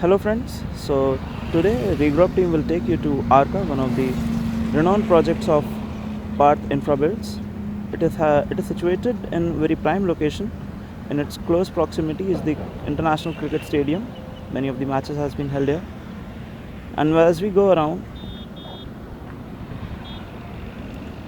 Hello friends, so today Regrowth team will take you to Arca, one of the renowned projects of Parth Infrabuilds. It is situated in very prime location. In its close proximity is the International Cricket Stadium. Many of the matches has been held here. And as we go around,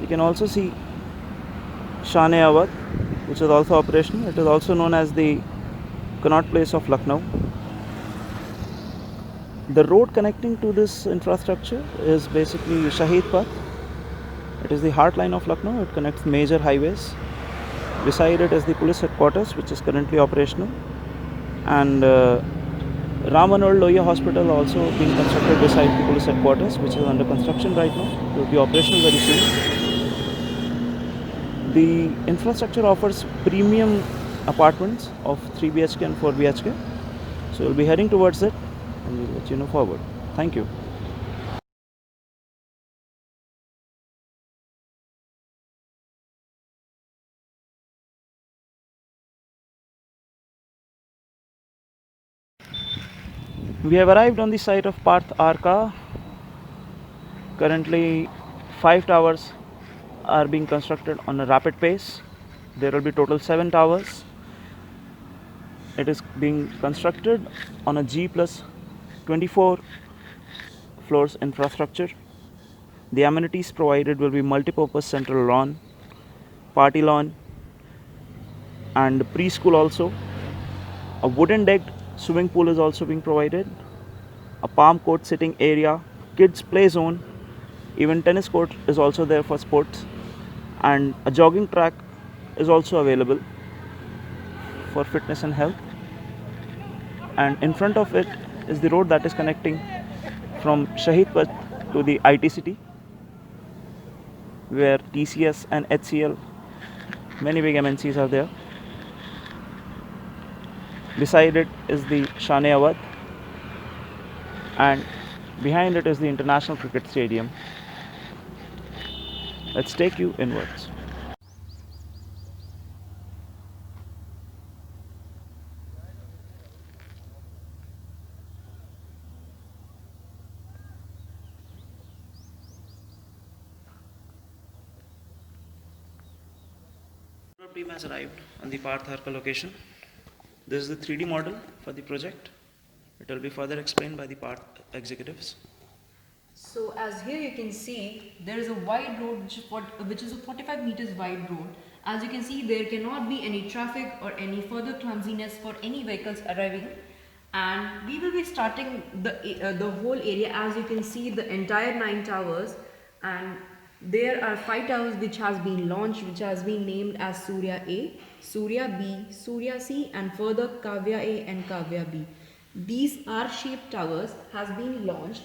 we can also see Shane Awadh, which is also operational. It is also known as the Connaught Place of Lucknow. The road connecting to this infrastructure is basically Shahid Path. It is the heartline of Lucknow. It connects major highways. Beside it is the police headquarters, which is currently operational, and Ram Manohar Lohia Hospital also being constructed beside the police headquarters, which is under construction right now. It will be operational very soon. The infrastructure offers premium apartments of 3 BHK and 4 BHK. So we'll be heading towards it, and we'll let you know forward. Thank you. We have arrived on the site of Parth Arca. Currently, 5 towers are being constructed on a rapid pace. There will be total 7 towers. It is being constructed on a G plus 24 floors infrastructure. The amenities provided will be multi-purpose central lawn, party lawn, and preschool also. A wooden decked swimming pool is also being provided. A palm court sitting area, kids play zone, even tennis court is also there for sports, and a jogging track is also available for fitness and health. And in front of it is the road that is connecting from Shahid Path to the IT city, where TCS and HCL, many big MNCs are there. Beside it is the Shane Awadh, and behind it is the International Cricket Stadium. Let's take you inwards. The team has arrived on the Parth Arca location. This is the 3D model for the project. It will be further explained by the Parth executives. So as here you can see, there is a wide road which is a 45 meters wide road. As you can see, there cannot be any traffic or any further clumsiness for any vehicles arriving. And we will be starting the whole area. As you can see, the entire 9 towers, and there are 5 towers which has been launched, which has been named as Surya A, Surya B, Surya C, and further Kavya A and Kavya B. These R-shaped towers has been launched,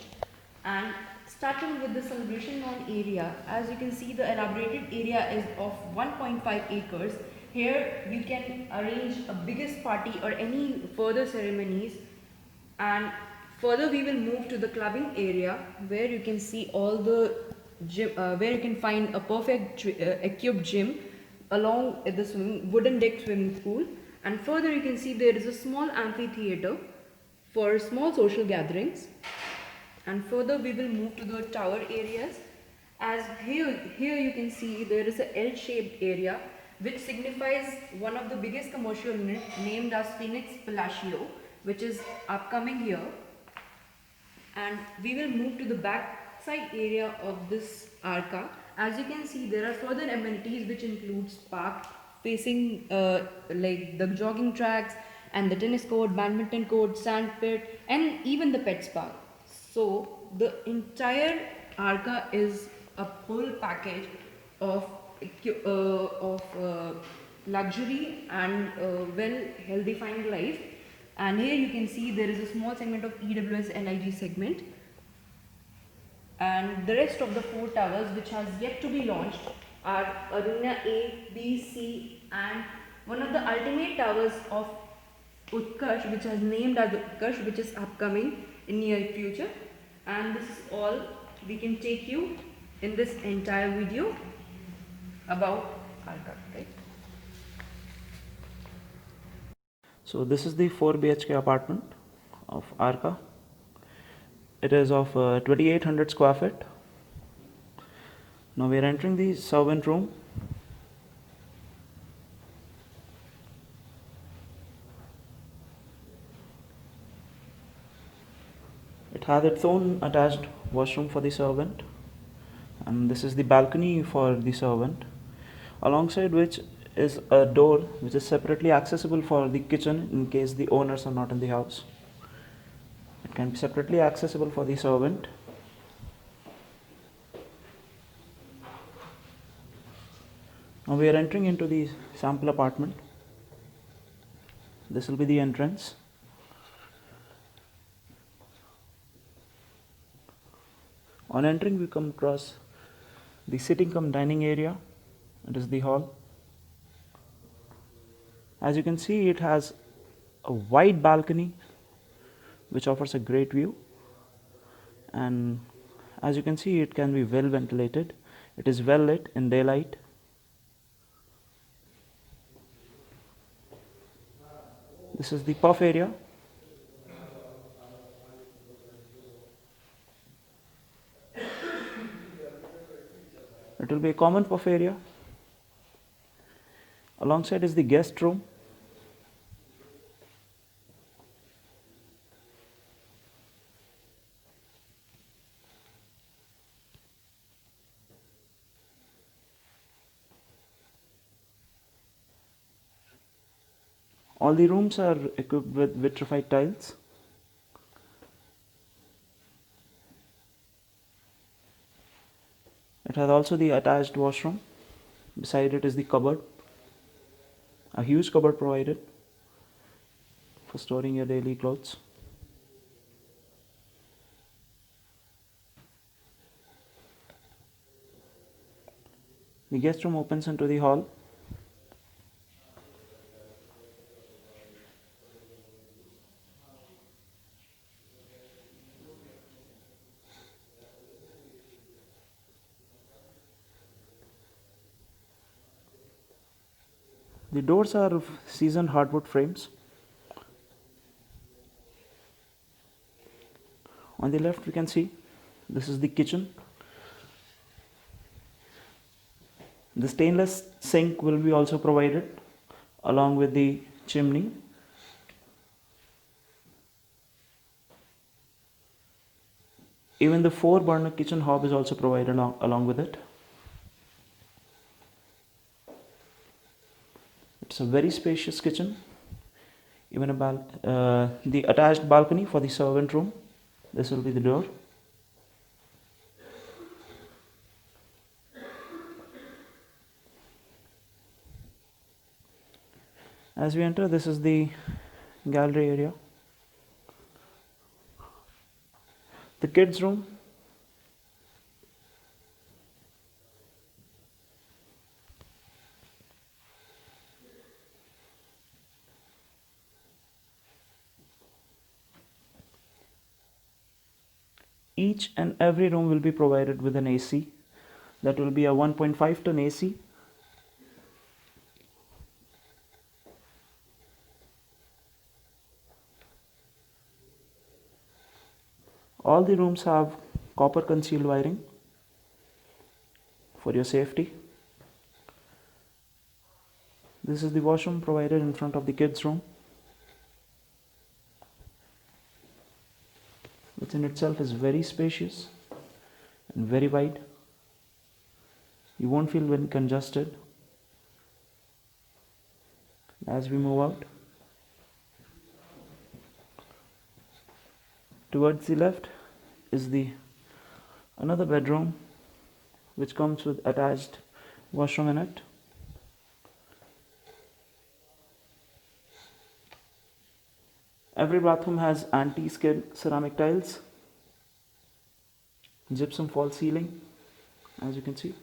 and starting with the celebration lawn area, as you can see, the elaborated area is of 1.5 acres. Here you can arrange a biggest party or any further ceremonies. And further we will move to the clubbing area, where you can see all the gym, where you can find a perfect equipped gym along with the wooden deck swimming pool. And further you can see there is a small amphitheater for small social gatherings. And further we will move to the tower areas. As here you can see there is a L-shaped area which signifies one of the biggest commercial unit named as Phoenix Palacio, which is upcoming here. And we will move to the back side area of this Arca. As you can see, there are further amenities which includes park facing like the jogging tracks and the tennis court, badminton court, sand pit, and even the pets park. So the entire Arca is a full package of luxury and well healthy-fied life. And here you can see there is a small segment of EWS LIG segment, and the rest of the 4 towers which has yet to be launched are Aruna A, B, C, and one of the ultimate towers of Utkarsh, which is named as Utkarsh, which is upcoming in near future. And this is all we can take you in this entire video about Arca, right? So this is the 4 BHK apartment of Arca. It is of 2800 square feet. Now we are entering the servant room. It has its own attached washroom for the servant, and this is the balcony for the servant, alongside which is a door which is separately accessible for the kitchen in case the owners are not in the house. It can be separately accessible for the servant. Now we are entering into the sample apartment. This will be the entrance. On entering, we come across the sitting cum dining area. It is the hall. As you can see, it has a wide balcony which offers a great view, and as you can see, it can be well ventilated. It is well lit in daylight. This is the puff area. It will be a common puff area. Alongside is the guest room. All the rooms are equipped with vitrified tiles. It has also the attached washroom. Beside it is the cupboard, a huge cupboard provided for storing your daily clothes. The guest room opens into the hall. The doors are of seasoned hardwood frames. On the left we can see this is the kitchen. The stainless sink will be also provided along with the chimney. Even the 4-burner kitchen hob is also provided along with it. It's a very spacious kitchen. Even the attached balcony for the servant room. This will be the door. As we enter, this is the gallery area. The kids' room. Each and every room will be provided with an AC. That will be a 1.5 ton AC. All the rooms have copper concealed wiring for your safety. This is the washroom provided in front of the kids' room, which in itself is very spacious and very wide. You won't feel very congested. As we move out, towards the left is the another bedroom which comes with attached washroom in it. Every bathroom has anti-skid ceramic tiles, gypsum false ceiling, as you can see.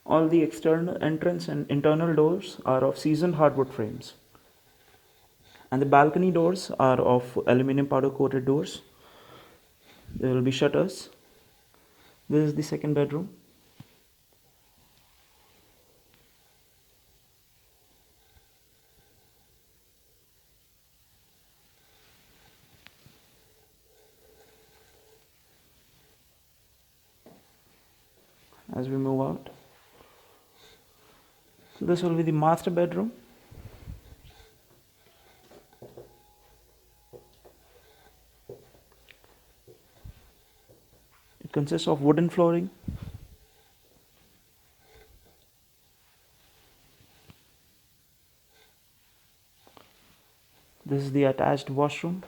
All the external entrance and internal doors are of seasoned hardwood frames, and the balcony doors are of aluminum powder coated doors. There will be shutters. This is the second bedroom. as we move out. This will be the master bedroom. It consists of wooden flooring. This is the attached washroom.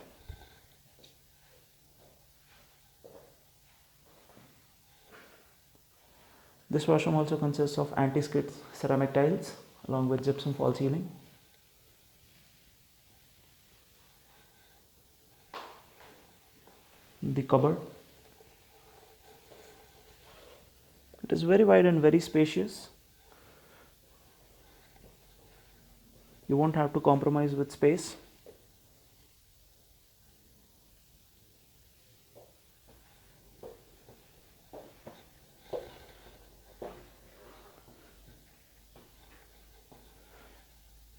This washroom also consists of anti-skid ceramic tiles along with gypsum fall ceiling. The cupboard. It is very wide and very spacious. You won't have to compromise with space.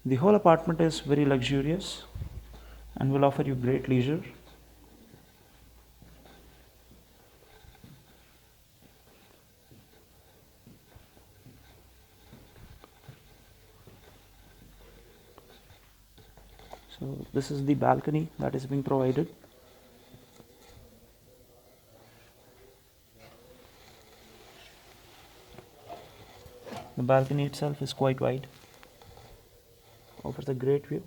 The whole apartment is very luxurious and will offer you great leisure. So this is the balcony that is being provided. The balcony itself is quite wide, offers a great view.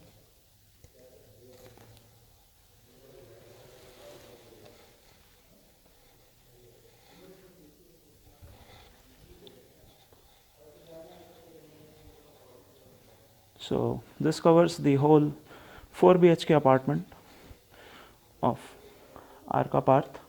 So this covers the whole 4 BHK apartment of Arka Parth.